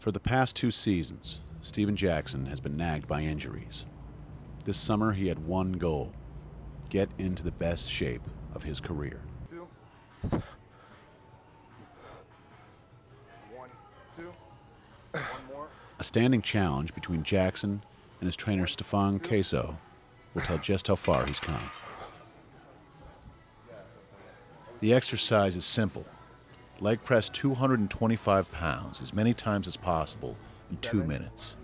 For the past 2 seasons, Stephen Jackson has been nagged by injuries. This summer he had one goal: get into the best shape of his career. 2, 1, 2, 1 more. A standing challenge between Jackson and his trainer Stefan Queso will tell just how far he's come. The exercise is simple. Leg press 225 pounds as many times as possible in 2 minutes.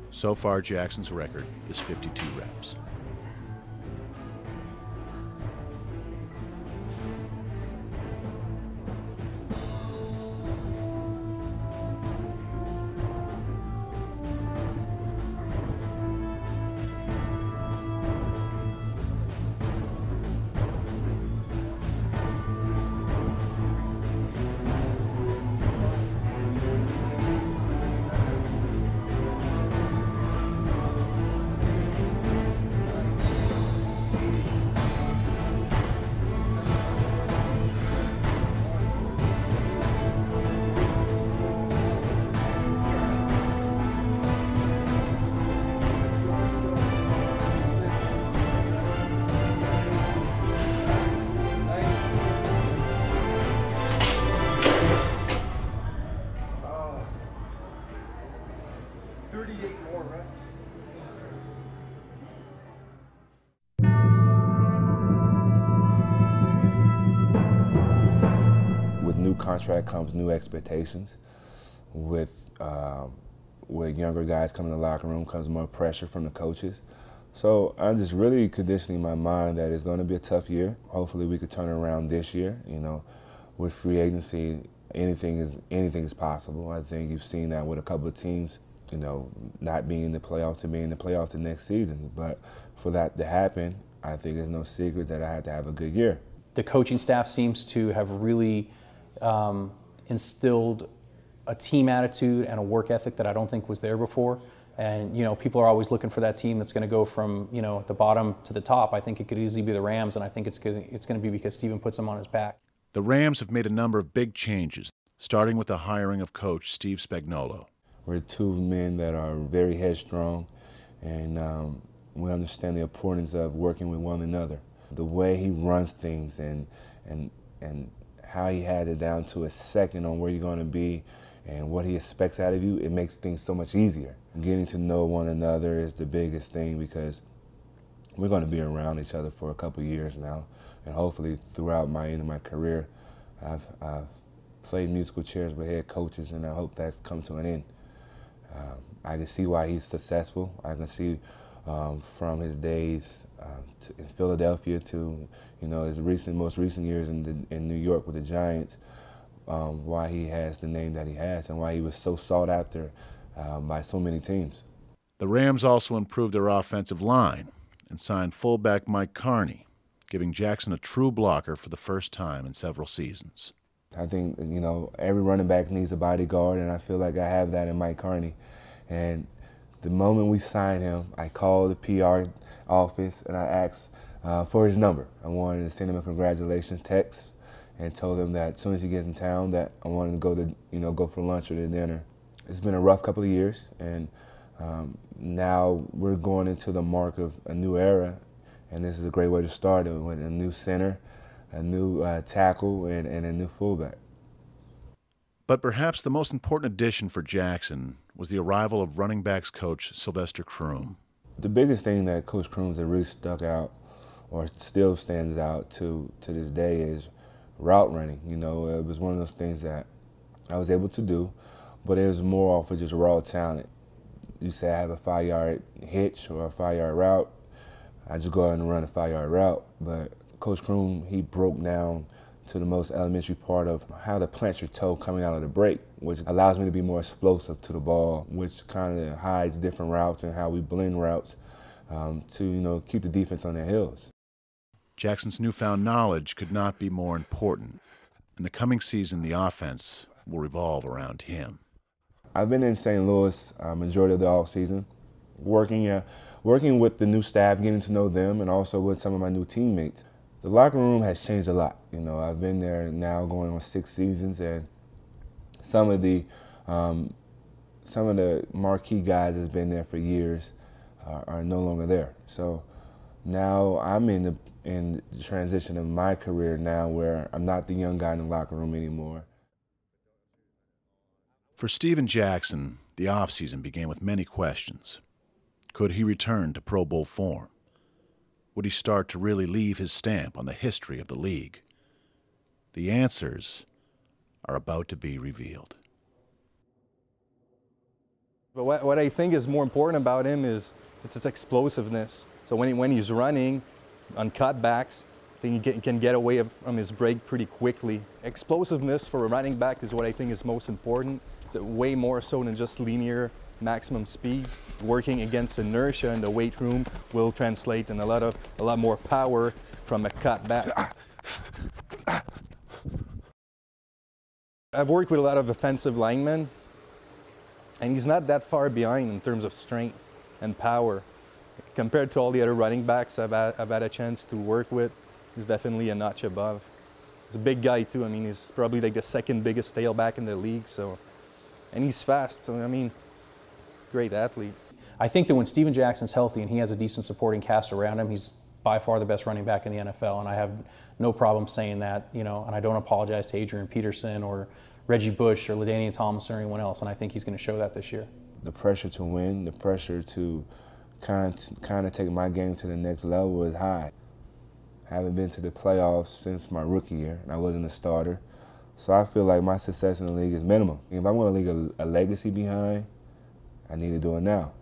So far, Jackson's record is 52 reps. With new contract comes new expectations. With younger guys coming in the locker room comes more pressure from the coaches. So I'm just really conditioning my mind that it's going to be a tough year. Hopefully we could turn it around this year. You know, with free agency, anything is possible. I think you've seen that with a couple of teams, you know, not being in the playoffs to being in the playoffs the next season. But for that to happen, I think it's no secret that I had to have a good year. The coaching staff seems to have really instilled a team attitude and a work ethic that I don't think was there before. And, you know, people are always looking for that team that's going to go from, you know, the bottom to the top. I think it could easily be the Rams, and I think it's going to be because Stephen puts them on his back. The Rams have made a number of big changes, starting with the hiring of coach Steve Spagnuolo. We're two men that are very headstrong, and we understand the importance of working with one another. The way he runs things and how he had it down to a second on where you're going to be and what he expects out of you, it makes things so much easier. Getting to know one another is the biggest thing because we're going to be around each other for a couple of years now, and hopefully throughout my end of my career, I've played musical chairs with head coaches, and I hope that's come to an end. I can see why he's successful. I can see from his days in Philadelphia to, you know, his most recent years in New York with the Giants, why he has the name that he has and why he was so sought after by so many teams. The Rams also improved their offensive line and signed fullback Mike Carney, giving Jackson a true blocker for the first time in several seasons. I think, you know, every running back needs a bodyguard, and I feel like I have that in Mike Carney. And the moment we signed him, I called the PR office and I asked for his number. I wanted to send him a congratulations text and told him that as soon as he gets in town that I wanted to go for lunch or to dinner. It's been a rough couple of years, and now we're going into the mark of a new era, and this is a great way to start it with a new center, a new tackle, and a new fullback. But perhaps the most important addition for Jackson was the arrival of running backs coach Sylvester Croom. The biggest thing that Coach Croom that really stuck out, or still stands out to this day, is route running. You know, it was one of those things that I was able to do, but it was more off of just raw talent. You say I have a 5-yard hitch or a 5-yard route, I just go out and run a 5-yard route. But Coach Croom, he broke down to the most elementary part of how to plant your toe coming out of the break, which allows me to be more explosive to the ball, which kind of hides different routes and how we blend routes to, you know, keep the defense on their heels. Jackson's newfound knowledge could not be more important. In the coming season, the offense will revolve around him. I've been in St. Louis majority of the offseason, working with the new staff, getting to know them, and also with some of my new teammates. The locker room has changed a lot. You know, I've been there now going on 6 seasons, and some of the some of the marquee guys that's been there for years are no longer there. So now I'm in the transition of my career now where I'm not the young guy in the locker room anymore. For Steven Jackson, the offseason began with many questions. Could he return to Pro Bowl form? Would he start to really leave his stamp on the history of the league? The answers are about to be revealed. But what I think is more important about him is it's his explosiveness. So when he's running on cutbacks, I think he can get away from his break pretty quickly. Explosiveness for a running back is what I think is most important. It's way more so than just linear maximum speed. Working against inertia in the weight room will translate in a lot more power from a cutback. I've worked with a lot of offensive linemen, and he's not that far behind in terms of strength and power. Compared to all the other running backs I've had a chance to work with, he's definitely a notch above. He's a big guy too. I mean, he's probably like the second biggest tailback in the league. So, and he's fast. So I mean, great athlete. I think that when Steven Jackson's healthy and he has a decent supporting cast around him, he's by far the best running back in the NFL, and I have no problem saying that, you know, and I don't apologize to Adrian Peterson or Reggie Bush or LaDainian Thomas or anyone else, and I think he's going to show that this year. The pressure to win, the pressure to kind of take my game to the next level is high. I haven't been to the playoffs since my rookie year, and I wasn't a starter. So I feel like my success in the league is minimum. If I want to leave a legacy behind, I need to do it now.